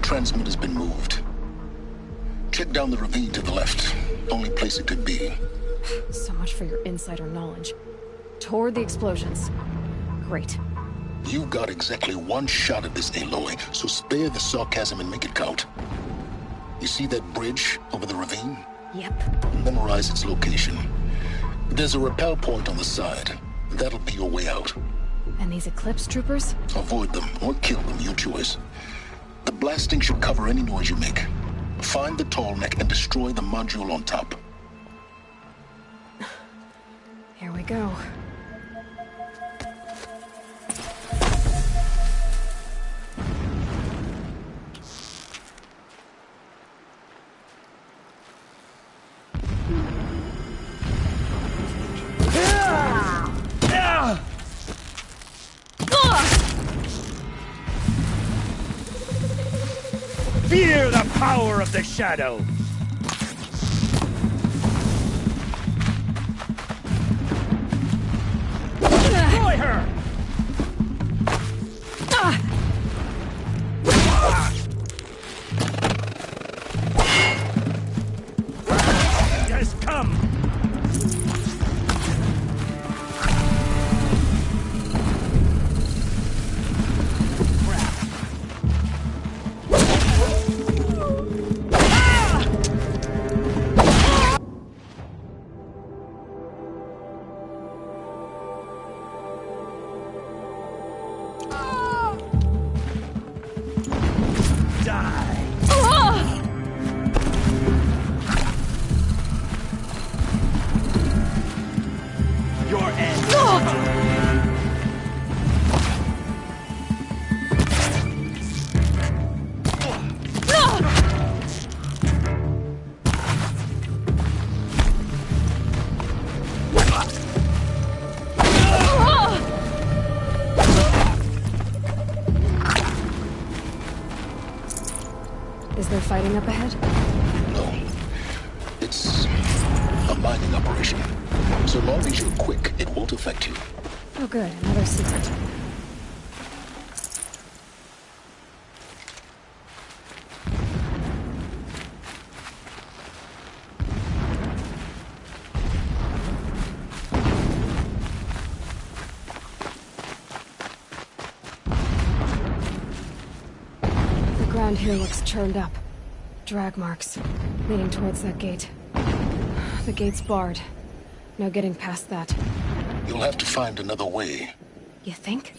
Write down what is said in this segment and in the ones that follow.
transmitter's been moved. Check down the ravine to the left. Only place it could be. So much for your insider knowledge. Toward the explosions. Great. You've got exactly one shot at this, Aloy, so spare the sarcasm and make it count. You see that bridge over the ravine? Yep. Memorize its location. There's a rappel point on the side. That'll be your way out. And these Eclipse troopers? Avoid them or kill them, your choice. The blasting should cover any noise you make. Find the tall neck and destroy the module on top. Here we go. Fear the power of the shadow! Destroy her! It has come! Is there fighting up ahead? No. It's a mining operation. So long as you're quick, it won't affect you. Oh good, another secret. The ground here looks churned up. Drag marks, leading towards that gate. The gate's barred. No getting past that. You'll have to find another way. You think?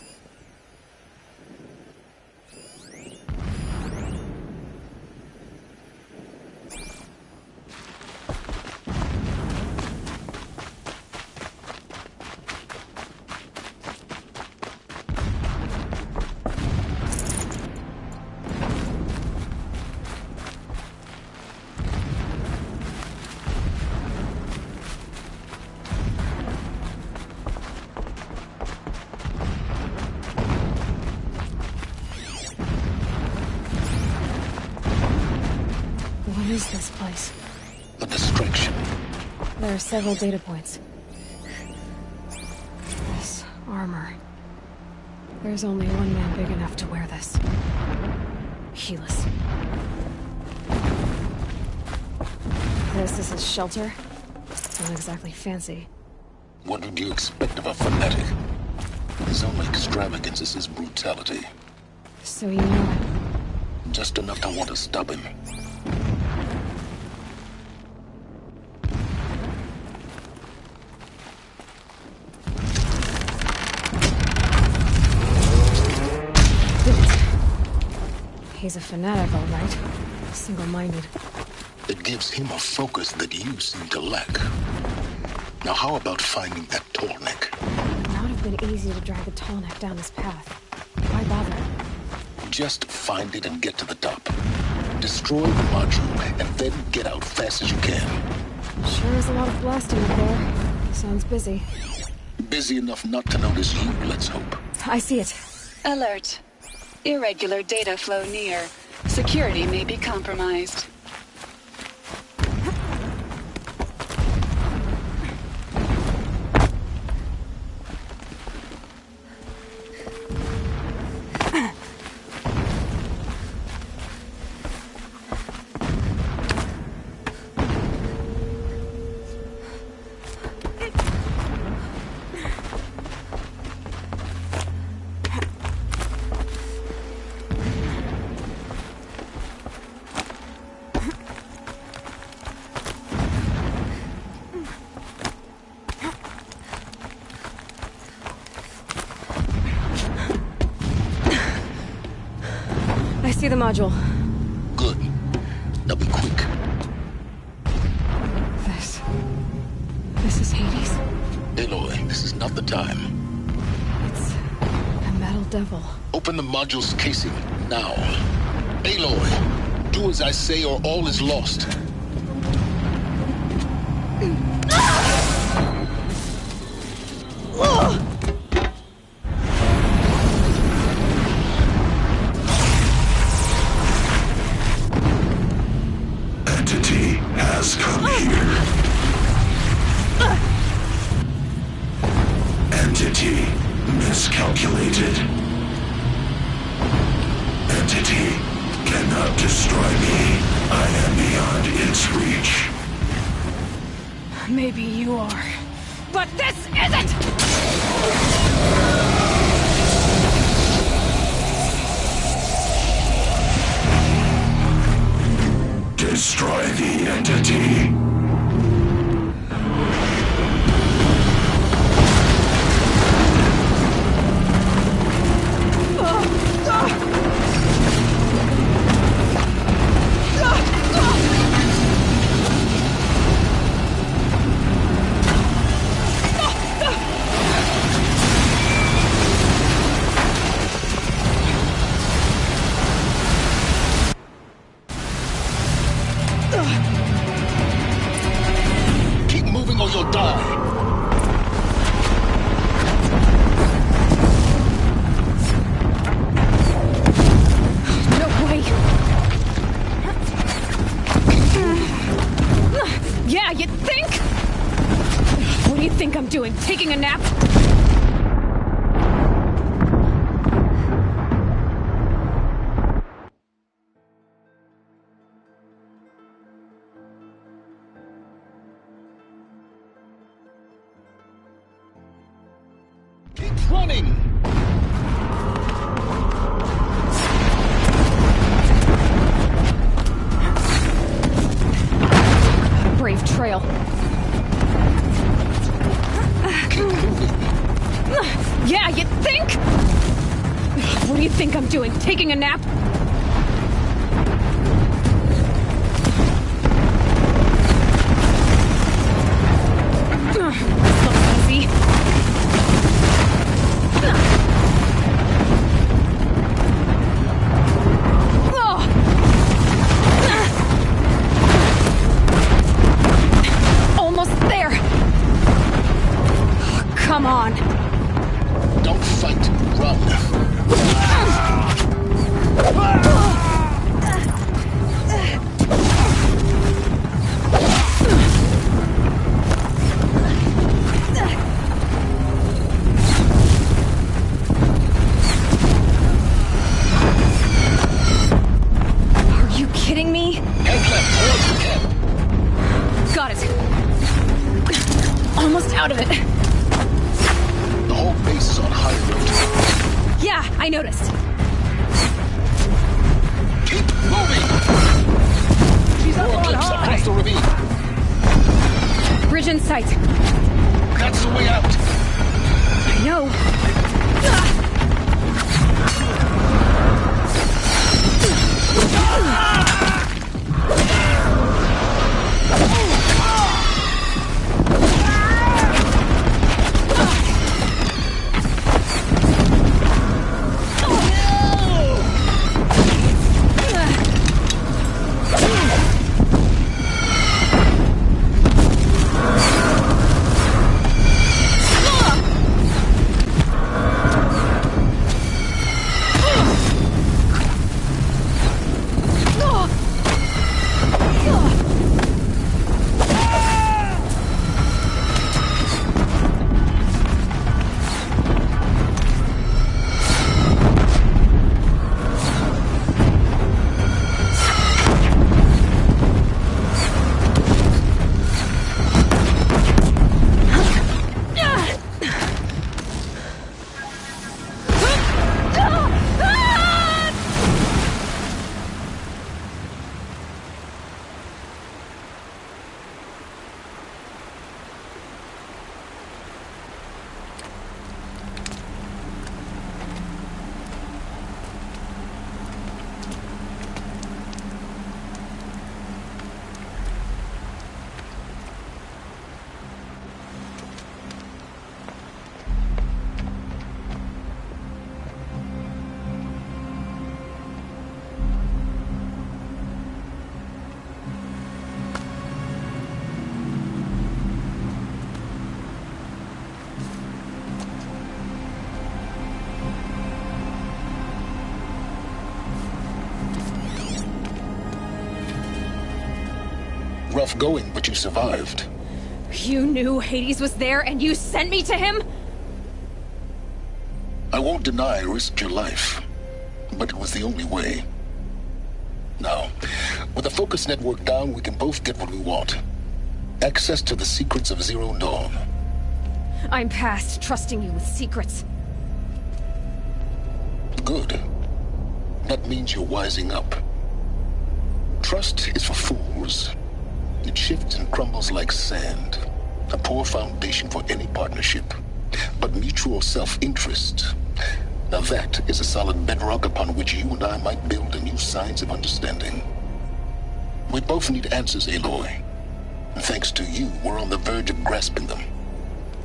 What is this place? A distraction. There are several data points. This armor. There's only one man big enough to wear this. Helis. This is his shelter? Not exactly fancy. What would you expect of a fanatic? His only extravagance is his brutality. So you know it. Just enough to want to stop him. He's a fanatic, all right. Single-minded. It gives him a focus that you seem to lack. Now how about finding that tall neck? It would not have been easy to drag the tall neck down this path. Why bother? Just find it and get to the top. Destroy the module and then get out fast as you can. Sure is a lot of blasting up there. Sounds busy. Busy enough not to notice you, let's hope. I see it. Alert. Irregular data flow near. Security may be compromised. I see the module. Good. Now be quick. This is Hades? Aloy, this is not the time. It's a metal devil. Open the module's casing, now. Aloy, do as I say or all is lost. Entity has come here. Entity miscalculated. Entity cannot destroy me. I am beyond its reach. Maybe you are. But this isn't! Destroy the entity. Keep moving or you'll die. No way! Yeah, you think? What do you think I'm doing? Taking a nap? Keep running! Brave trail. Yeah, you think? What do you think I'm doing? Taking a nap? This looks easy. Almost there. Come on. Don't fight, run. Are you kidding me? Head left, towards the camp. Got it. Almost out of it. The whole base is on high road. Yeah, I noticed. Keep moving! She's up More on glimpse high! across the ravine. Bridge in sight. That's the way out. I know. rough going, but you survived. You knew Hades was there and you sent me to him? I won't deny I risked your life, but it was the only way. Now, with the focus network down, we can both get what we want. Access to the secrets of Zero Dawn. I'm past trusting you with secrets. Good. That means you're wising up. Trust is for fools. It shifts and crumbles like sand. A poor foundation for any partnership. But mutual self-interest, now that is a solid bedrock upon which you and I might build a new science of understanding. We both need answers, Aloy. And thanks to you, we're on the verge of grasping them.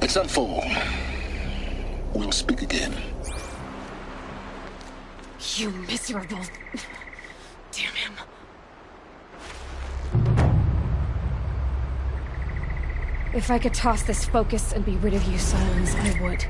It's unfold. We'll speak again. You miserable... Damn him. If I could toss this focus and be rid of you, Silence, I would.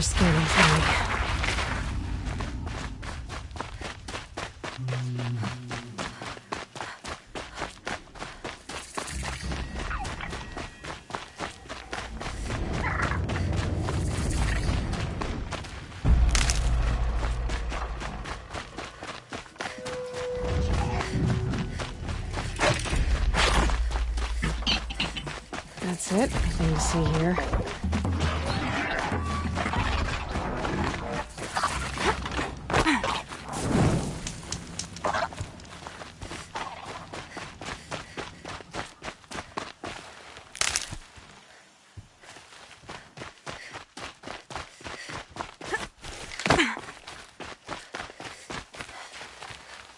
they're scanning for me. That's it. Nothing to see here.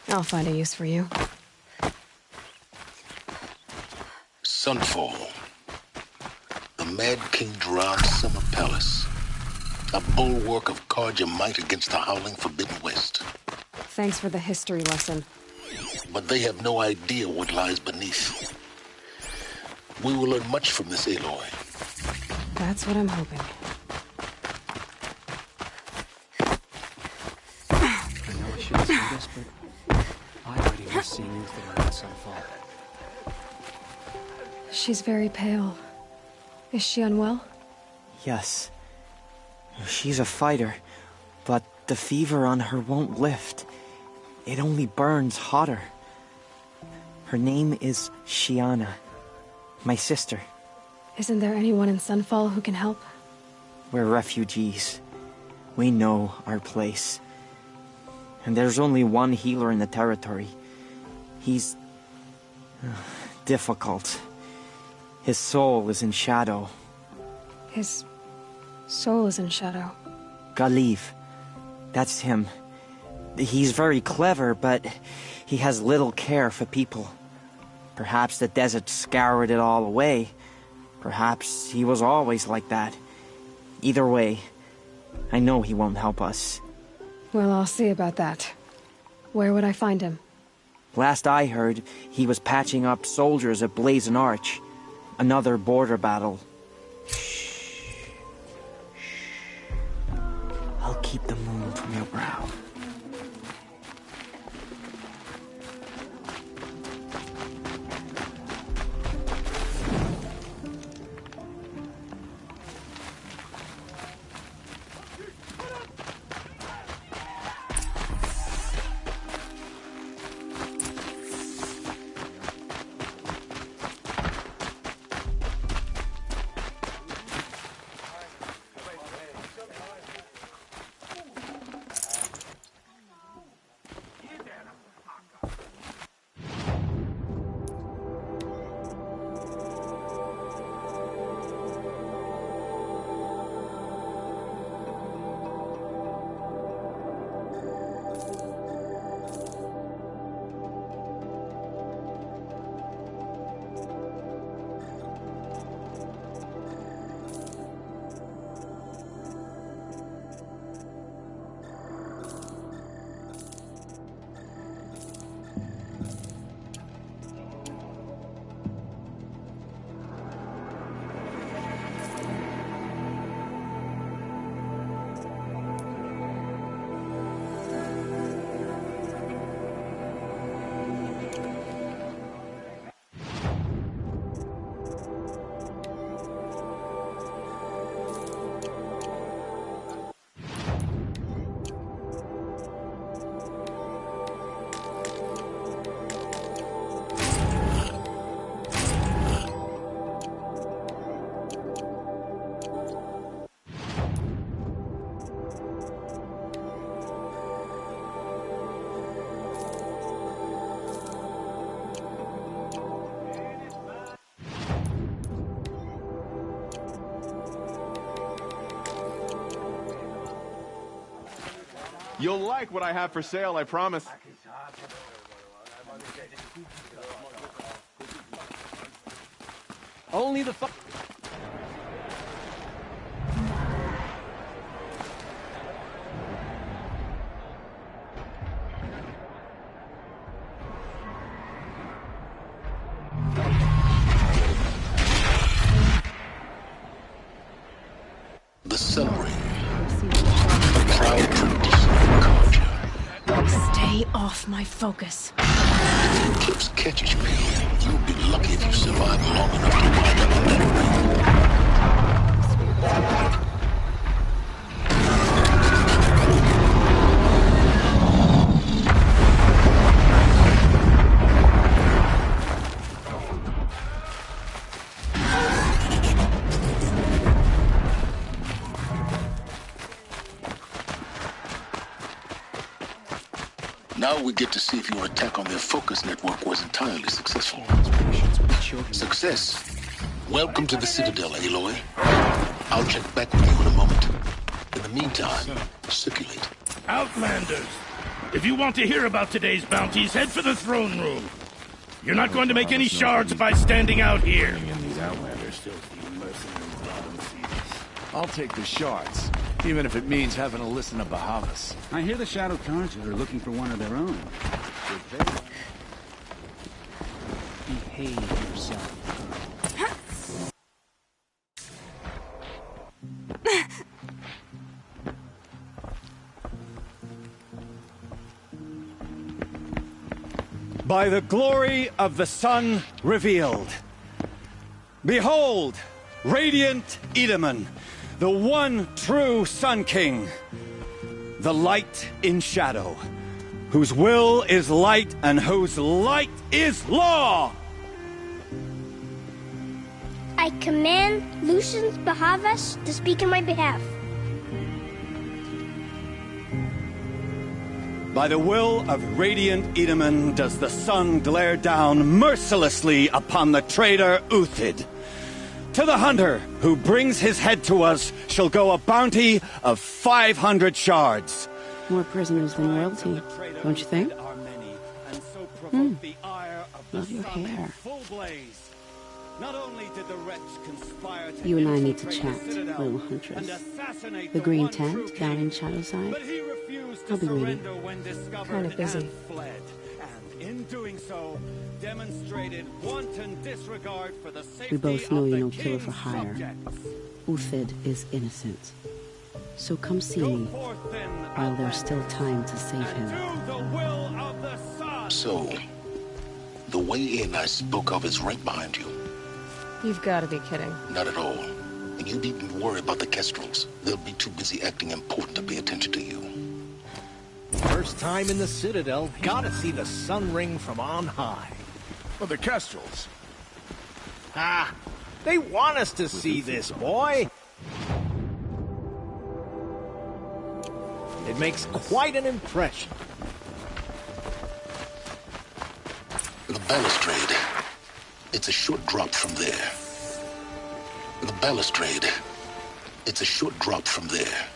I'll find a use for you. Sunfall. The Mad King Drowned Summer Palace. A bulwark of guard your might against the howling Forbidden West. Thanks for the history lesson. But they have no idea what lies beneath. We will learn much from this Aloy. That's what I'm hoping. I know I shouldn't say this, but I already miss seeing you there at Sunfall. She's very pale. Is she unwell? Yes. She's a fighter, but the fever on her won't lift. It only burns hotter. Her name is Shiana, my sister. Isn't there anyone in Sunfall who can help? We're refugees. We know our place. And there's only one healer in the territory. He's difficult. His soul is in shadow. His soul is in shadow. Galiv. That's him. He's very clever, but he has little care for people. Perhaps the desert scoured it all away. Perhaps he was always like that. Either way, I know he won't help us. Well, I'll see about that. Where would I find him? Last I heard, he was patching up soldiers at Blazon Arch. Another border battle. Shh. I'll keep the moon from your brow. You'll like what I have for sale, I promise. Only the The Sun Ring. Stay off my focus. If Eclipse catches you, you'll be lucky if you survive long enough to wind up in that ring. Now we get to see if your attack on their focus network was entirely successful. Success. Welcome to the Citadel, Aloy. I'll check back with you in a moment. In the meantime, circulate. Outlanders! If you want to hear about today's bounties, head for the throne room. You're not going to make any shards by standing out here. These Outlanders still see mercenaries. I'll take the shards. Even if it means having to listen to Bahavas. I hear the Shadow Cards are looking for one of their own. Behave yourself. By the glory of the sun revealed. Behold, radiant Edaman, the one true Sun King, the light in shadow, whose will is light and whose light is law! I command Lucius Bahavas to speak in my behalf. By the will of radiant Edaman does the sun glare down mercilessly upon the traitor Uthid. To the hunter who brings his head to us shall go a bounty of 500 shards. More prisoners than royalty, don't you think? Love your hair. You and I need to chat, little huntress. The green tent down in Shadowside. I'll be waiting. Kind of busy. In doing so, demonstrated wanton disregard for the safety We both know you're no killer king's for hire. subjects. Uthid is innocent. So come see me while there's still time to save him. So, the way in I spoke of is right behind you. You've got to be kidding. Not at all. And you needn't worry about the Kestrels. They'll be too busy acting important to pay attention to you. First time in the Citadel, gotta see the sun ring from on high. Well, the Kestrels. Ah, they want us to see this, boy. It makes quite an impression. The balustrade. It's a short drop from there. The balustrade. It's a short drop from there.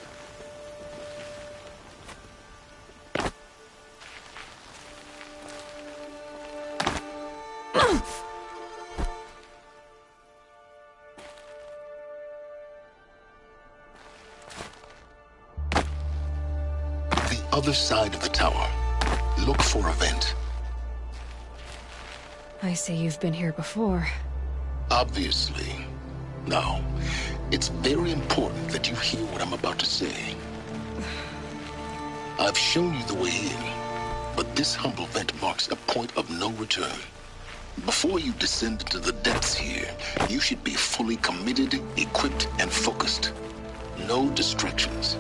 Other side of the tower. Look for a vent. I see you've been here before. Obviously. Now, it's very important that you hear what I'm about to say. I've shown you the way in, but this humble vent marks a point of no return. Before you descend into the depths here, you should be fully committed, equipped, and focused. No distractions.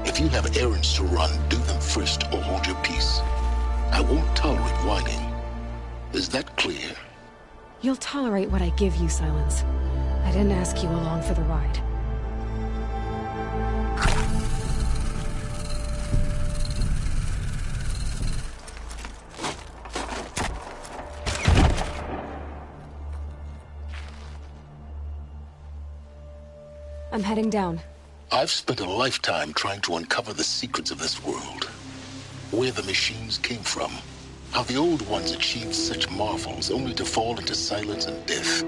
If you have errands to run, do them first or hold your peace. I won't tolerate whining. Is that clear? You'll tolerate what I give you, Silence. I didn't ask you along for the ride. I'm heading down. I've spent a lifetime trying to uncover the secrets of this world. Where the machines came from. How the old ones achieved such marvels only to fall into silence and death.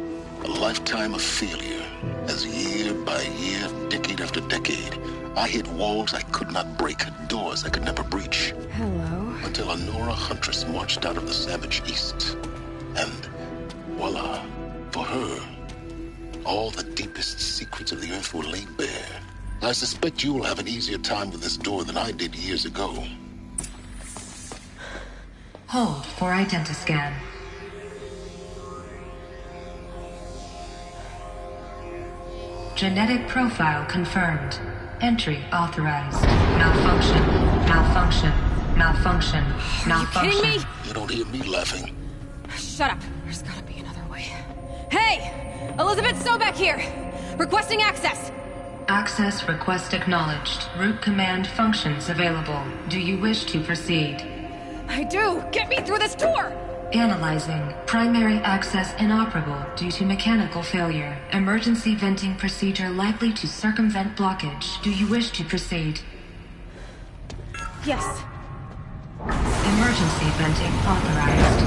A lifetime of failure. As year by year, decade after decade, I hit walls I could not break, doors I could never breach. Hello. Until a Nora huntress marched out of the savage east. And voila, for her, all the deepest secrets of the earth were laid bare. I suspect you will have an easier time with this door than I did years ago. Hold for identiscan. Genetic profile confirmed. Entry authorized. Malfunction. Malfunction. Malfunction. Malfunction. Are you kidding me? You don't hear me laughing. Shut up. There's gotta be another way. Hey! Elizabeth Sobek here! Requesting access! Access request acknowledged. Root command functions available. Do you wish to proceed? I do! Get me through this door! Analyzing. Primary access inoperable due to mechanical failure. Emergency venting procedure likely to circumvent blockage. Do you wish to proceed? Yes. Emergency venting authorized.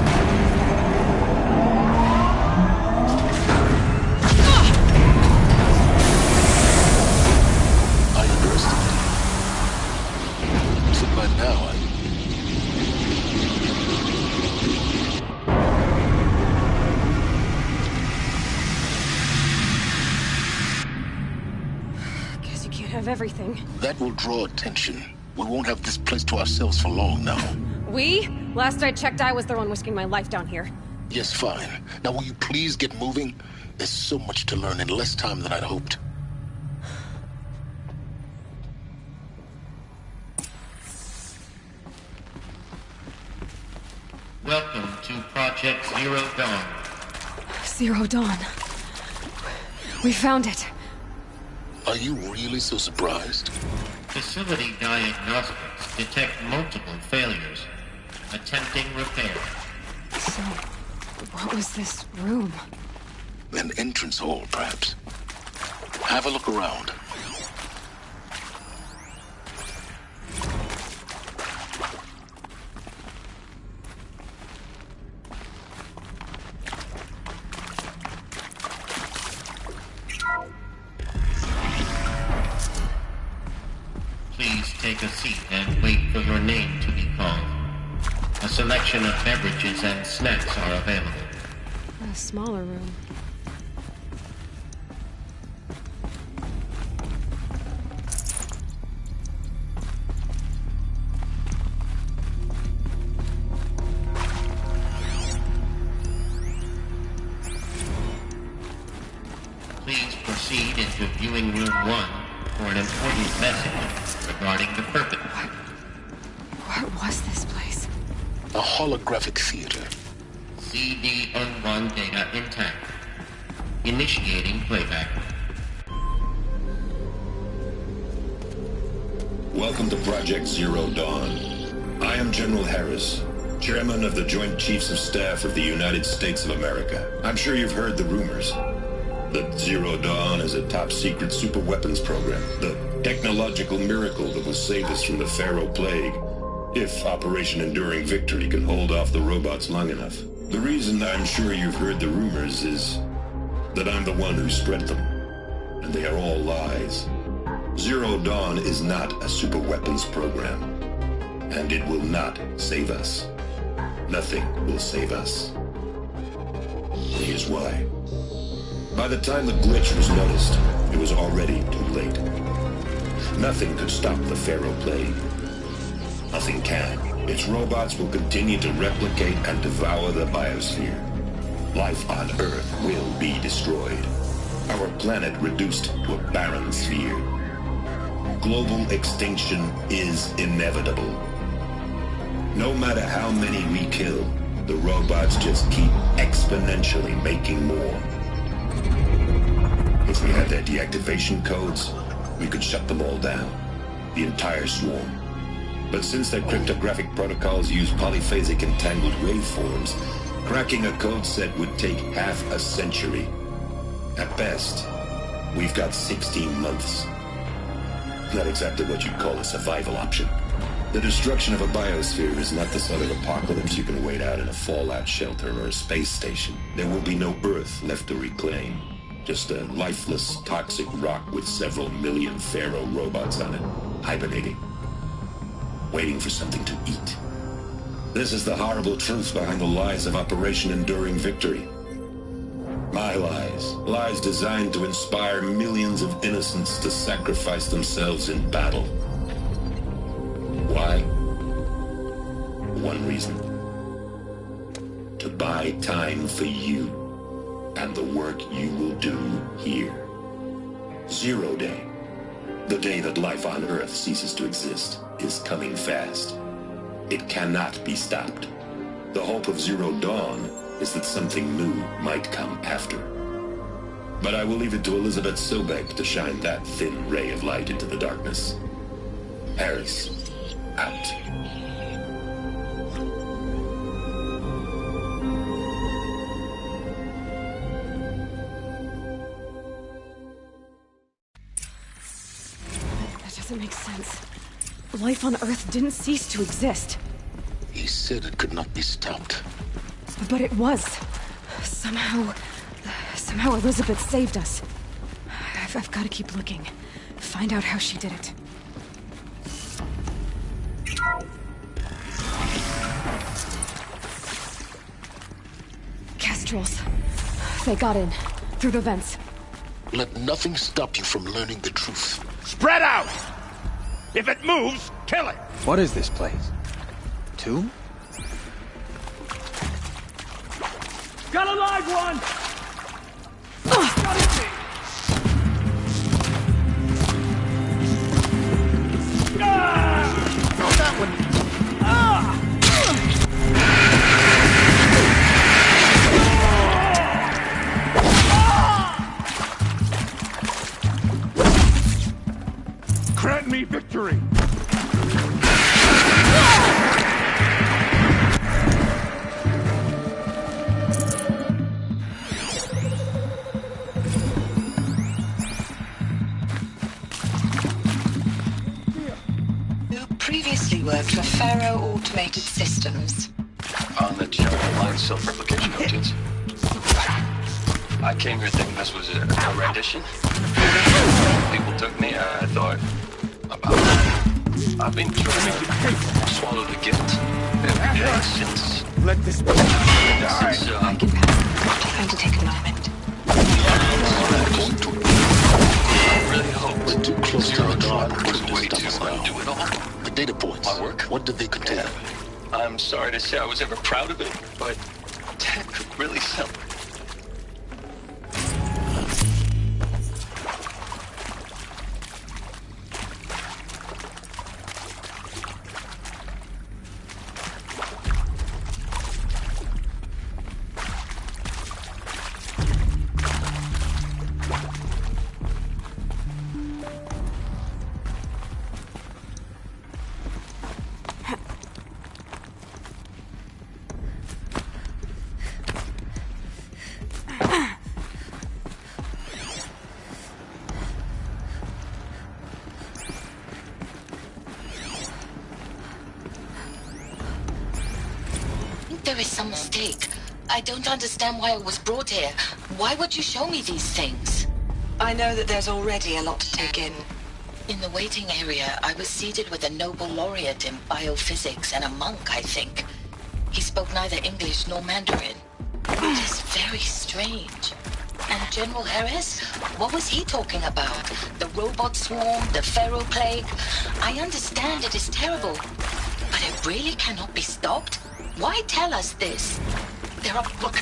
I understand. So by now, Guess you can't have everything. that will draw attention. We won't have this place to ourselves for long now. We? Last I checked, I was the one risking my life down here. Yes, fine. Now will you please get moving? There's so much to learn in less time than I'd hoped. Welcome to Project Zero Dawn. Zero Dawn. We found it. Are you really so surprised? Facility diagnostics detect multiple failures. Attempting repair. So, what was this room? An entrance hall, perhaps. Have a look around. Please take a seat and wait for your name to be called. A selection of beverages and snacks are available. A smaller room. Please proceed into viewing room 1 for an important message regarding the purpose. What was this place? A holographic theater. CD-01 data intact. Initiating playback. Welcome to Project Zero Dawn. I am General Harris, Chairman of the Joint Chiefs of Staff of the United States of America. I'm sure you've heard the rumors that Zero Dawn is a top-secret superweapons program, the technological miracle that will save us from the Pharaoh Plague, if Operation Enduring Victory can hold off the robots long enough. The reason I'm sure you've heard the rumors is that I'm the one who spread them, and they are all lies. Zero Dawn is not a superweapons program, and it will not save us. Nothing will save us. Here's why. By the time the glitch was noticed, it was already too late. Nothing could stop the Pharaoh Plague. Nothing can. Its robots will continue to replicate and devour the biosphere. Life on Earth will be destroyed. Our planet reduced to a barren sphere. Global extinction is inevitable. No matter how many we kill, the robots just keep exponentially making more. If we had their deactivation codes, we could shut them all down. The entire swarm. But since their cryptographic protocols use polyphasic entangled waveforms, cracking a code set would take half a century. At best, we've got 16 months. Not exactly what you'd call a survival option. The destruction of a biosphere is not the sort of apocalypse you can wait out in a fallout shelter or a space station. There will be no Earth left to reclaim. Just a lifeless, toxic rock with several million Pharaoh robots on it, hibernating, waiting for something to eat. This is the horrible truth behind the lies of Operation Enduring Victory. My lies. Lies designed to inspire millions of innocents to sacrifice themselves in battle. Why? One reason. to buy time for you and the work you will do here. 0 Day, the day that life on Earth ceases to exist, is coming fast. It cannot be stopped. The hope of Zero Dawn is that something new might come after. But I will leave it to Elizabeth Sobek to shine that thin ray of light into the darkness. Harris, out. That doesn't make sense. Life on Earth didn't cease to exist. He said it could not be stopped. But it was. Somehow Elizabeth saved us. I've got to keep looking. Find out how she did it. Kestrels. They got in. Through the vents. Let nothing stop you from learning the truth. Spread out! If it moves, kill it! What is this place? Tomb? Got a live one! Grant me victory! Previously worked for Faro Automated Systems. On the general line self-replication engines. I came here thinking this was a rendition. People took me, I thought about it. I've been trying to swallow the guilt every day since... Let this be. I can pass. Trying to take a moment. I really hope We're too close to the Dawn dawn was a way to undo it all. The data points. My work? What did they contain? Yeah. I'm sorry to say I was ever proud of it, but really something. There is some mistake. I don't understand why I was brought here. Why would you show me these things? I know that there's already a lot to take in. In the waiting area, I was seated with a Nobel laureate in biophysics and a monk, I think. He spoke neither English nor Mandarin. It is very strange. And General Harris? What was he talking about? The robot swarm, the Pharaoh plague? I understand it is terrible, but it really cannot be stopped? Why tell us this? Look,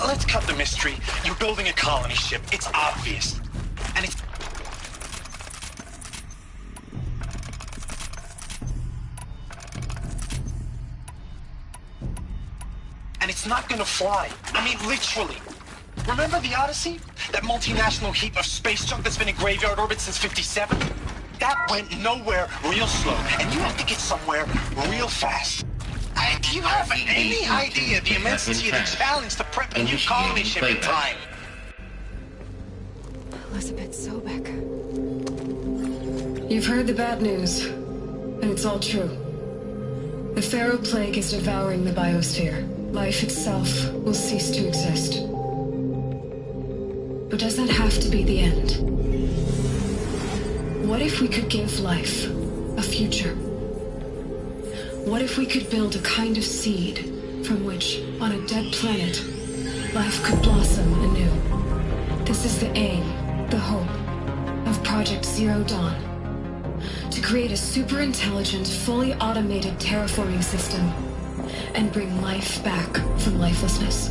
let's cut the mystery. You're building a colony ship. It's obvious. And it's not gonna fly. I mean, literally. Remember the Odyssey? That multinational heap of space junk that's been in graveyard orbit since '57? That went nowhere real slow, and you have to get somewhere real fast. Do you have any idea the immensity of the challenge to prep a new colony ship in time? Elizabeth Sobek. You've heard the bad news, and it's all true. The Pharaoh plague is devouring the biosphere. Life itself will cease to exist. But does that have to be the end? What if we could give life a future? What if we could build a kind of seed from which, on a dead planet, life could blossom anew? This is the aim, the hope, of Project Zero Dawn. To create a super-intelligent, fully automated terraforming system. and bring life back from lifelessness.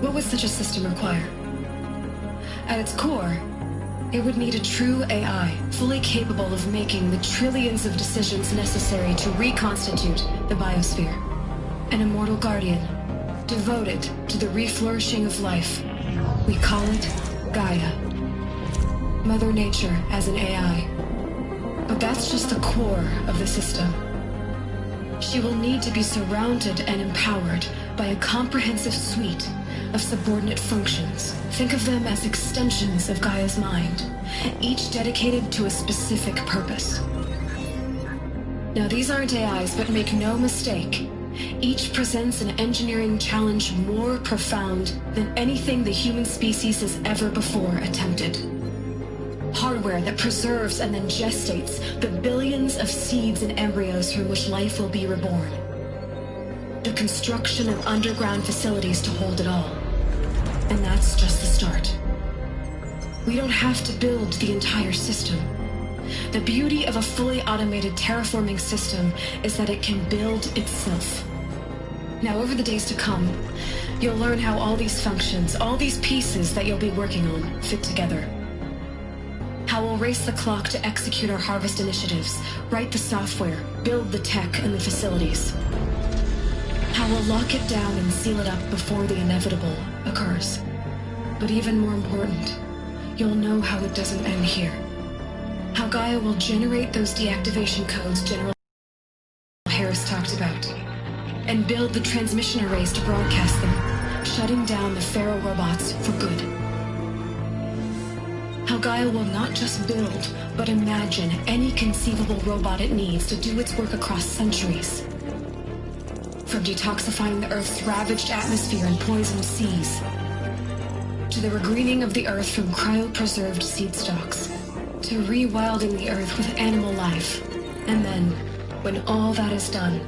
What would such a system require? At its core, it would need a true AI, fully capable of making the trillions of decisions necessary to reconstitute the biosphere. An immortal guardian, devoted to the reflourishing of life. We call it Gaia. Mother Nature as an AI. But that's just the core of the system. She will need to be surrounded and empowered by a comprehensive suite of subordinate functions. Think of them as extensions of Gaia's mind, each dedicated to a specific purpose. Now, these aren't AIs, but make no mistake, each presents an engineering challenge more profound than anything the human species has ever before attempted. Hardware that preserves and then gestates the billions of seeds and embryos from which life will be reborn. The construction of underground facilities to hold it all. And that's just the start. We don't have to build the entire system. The beauty of a fully automated terraforming system is that it can build itself. Now, over the days to come, you'll learn how all these functions, all these pieces that you'll be working on, fit together. How we'll race the clock to execute our harvest initiatives, write the software, build the tech and the facilities. How we'll lock it down and seal it up before the inevitable occurs. But even more important, you'll know how it doesn't end here. How Gaia will generate those deactivation codes General Harris talked about, and build the transmission arrays to broadcast them, shutting down the Pharaoh robots for good. How Gaia will not just build, but imagine any conceivable robot it needs to do its work across centuries. From detoxifying the Earth's ravaged atmosphere and poisoned seas, to the regreening of the Earth from cryopreserved seed stalks, to rewilding the Earth with animal life. And then, when all that is done,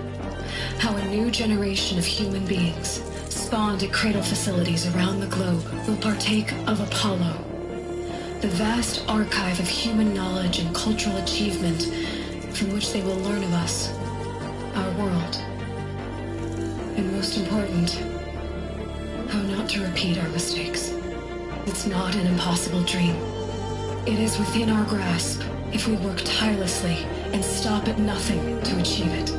how a new generation of human beings, spawned at cradle facilities around the globe, will partake of Apollo, the vast archive of human knowledge and cultural achievement from which they will learn of us, our world. And most important, how not to repeat our mistakes. It's not an impossible dream. It is within our grasp if we work tirelessly and stop at nothing to achieve it.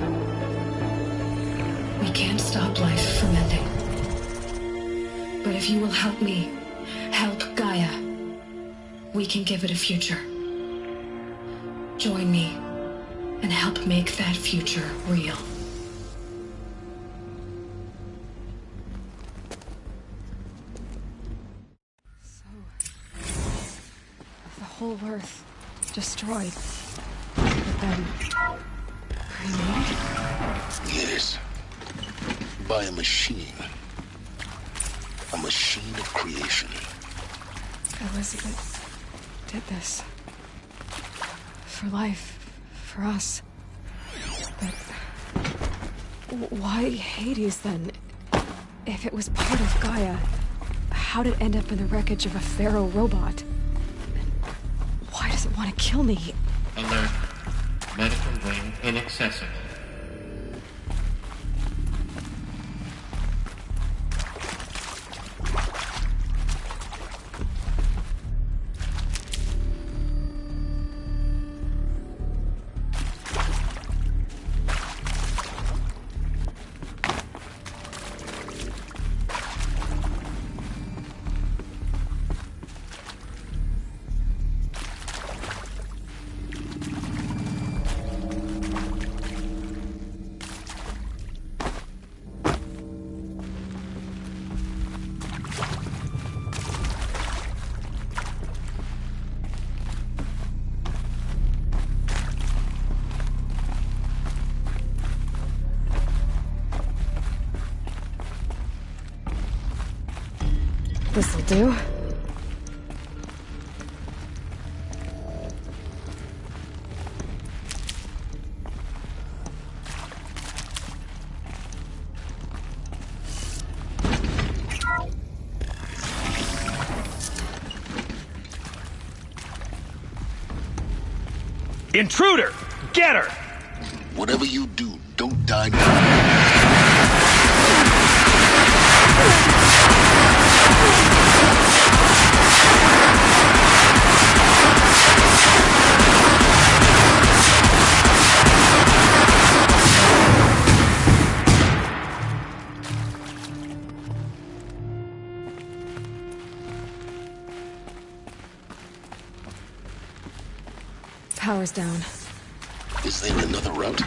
We can't stop life from ending. But if you will help me, help Gaia, we can give it a future. Join me and help make that future real. The whole Earth destroyed, but then remade? Yes. By a machine. A machine of creation. Elizabeth did this. For life. For us. But why Hades then? If it was part of Gaia, how'd it end up in the wreckage of a Pharaoh robot? Why does it want to kill me? Alert. Medical wing inaccessible. This'll do. Intruder! Get her! Whatever you do, don't die now. Power's down. Is there another route?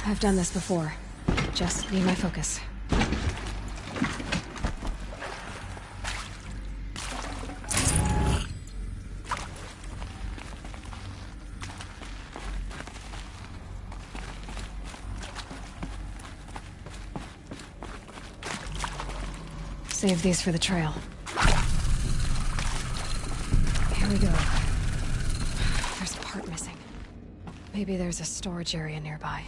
I've done this before. Just need my focus. Save these for the trail. Here we go. There's a part missing. Maybe there's a storage area nearby.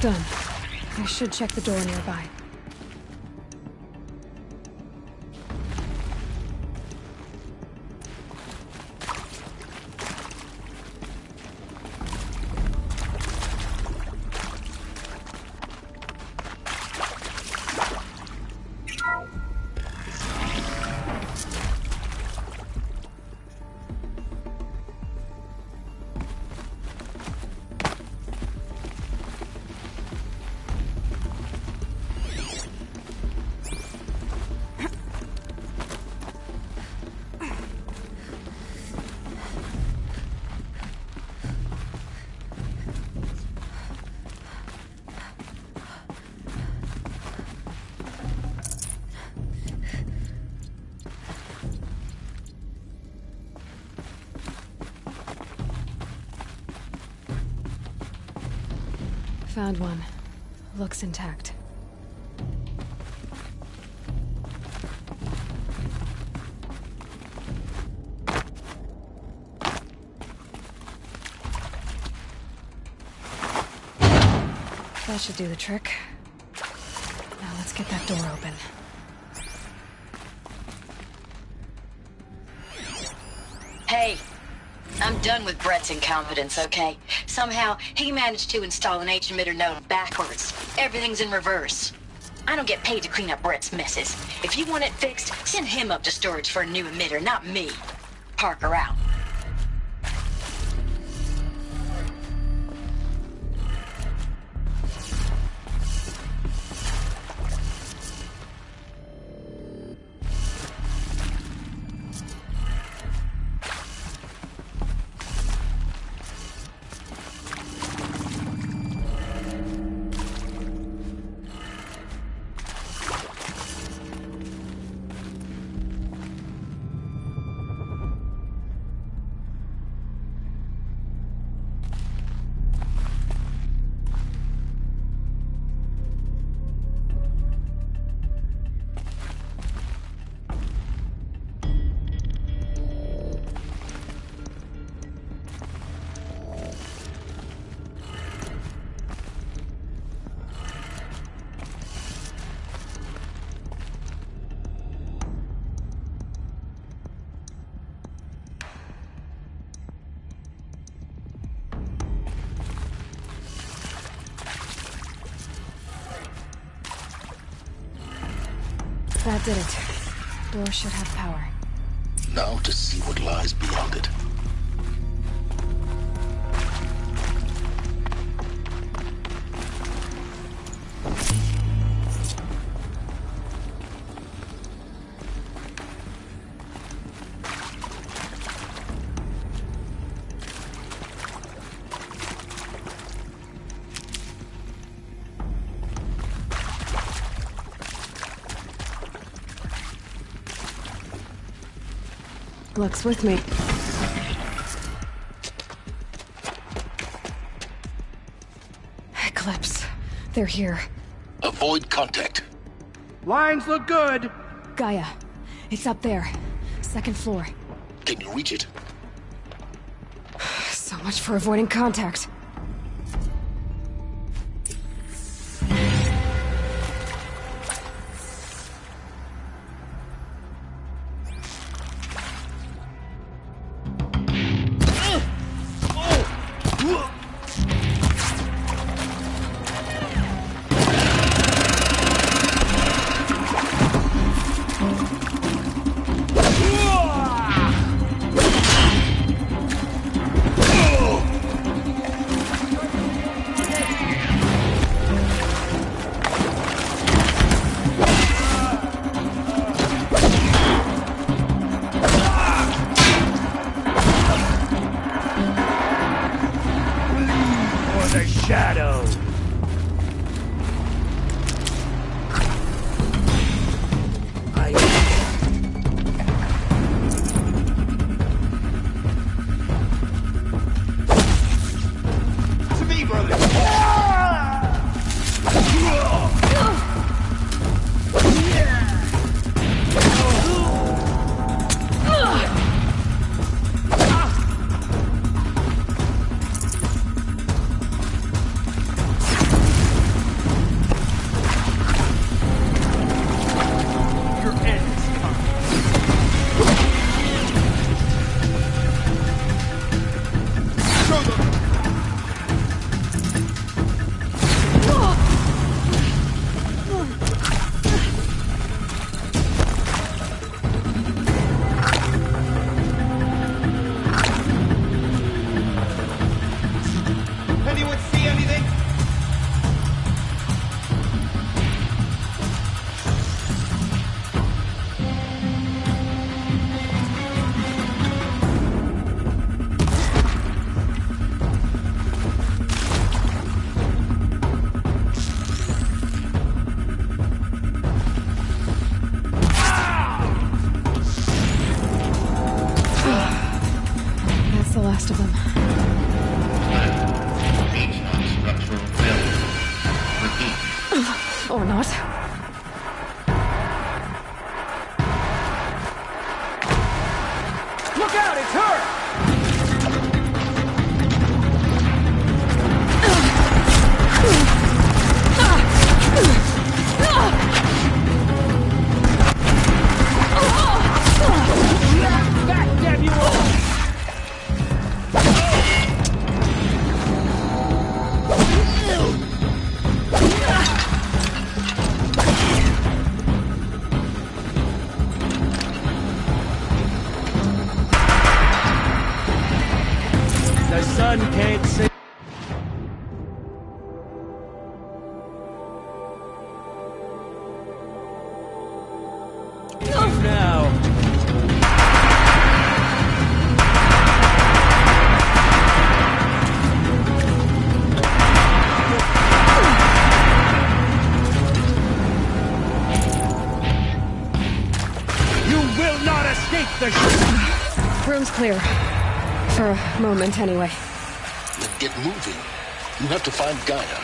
Done. I should check the door nearby. Found one. Looks intact. That should do the trick. Now let's get that door open. Hey, I'm done with Brett's incompetence, okay? Somehow, he managed to install an H-emitter node backwards. Everything's in reverse. I don't get paid to clean up Brett's messes. If you want it fixed, send him up to storage for a new emitter, not me. Parker out. That did it. Door should have power. Now to see what lies beyond it. Luck's with me. Eclipse. They're here. Avoid contact. Lines look good. Gaia. It's up there. Second floor. Can you reach it? So much for avoiding contact. last of them. Beach on structural failure. Repeat. Or not. Look out, it's her! Back, damn you all! The sun can't see. Now. You will not escape the Room's clear. For a moment, anyway. Then get moving. You have to find Gaia.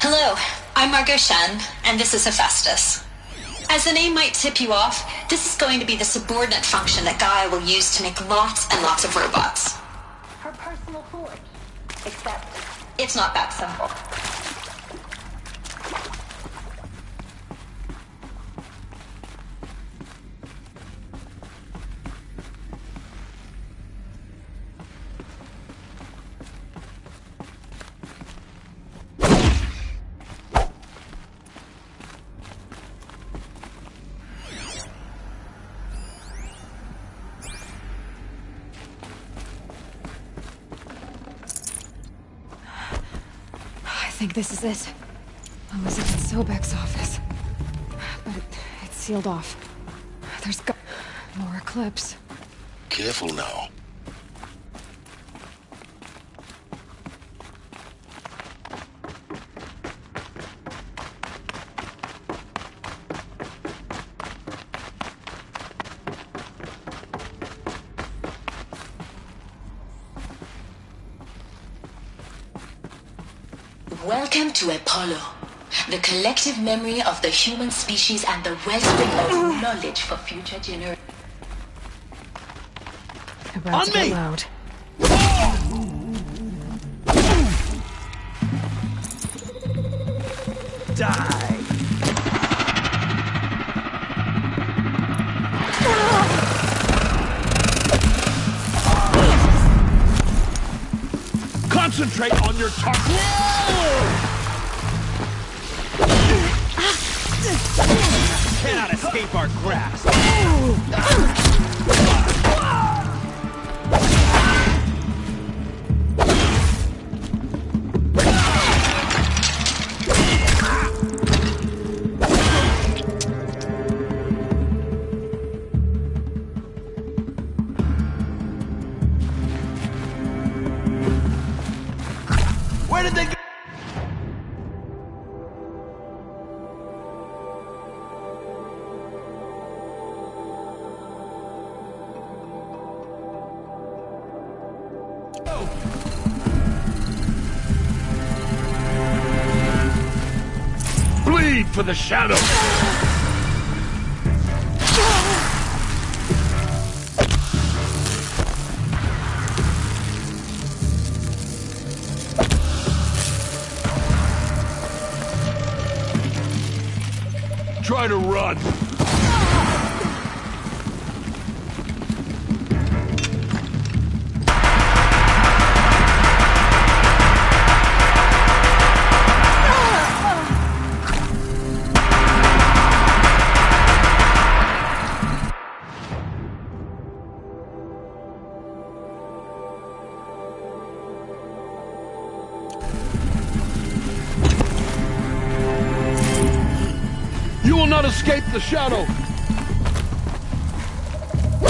Hello, I'm Margot Shen, and this is Hephaestus. As the name might tip you off, this is going to be the subordinate function that Gaia will use to make lots and lots of robots. Her personal forge. Except, it's not that simple. I think this is it. I was in Sobek's office. But it's sealed off. There's more eclipse. Careful now. Welcome to Apollo, the collective memory of the human species and the wellspring of knowledge for future generations. About to get loud. Die! Concentrate on your target. Cannot escape our grasp. Where did they go? Bleed for the shadow. Try to run. You will not escape the shadow!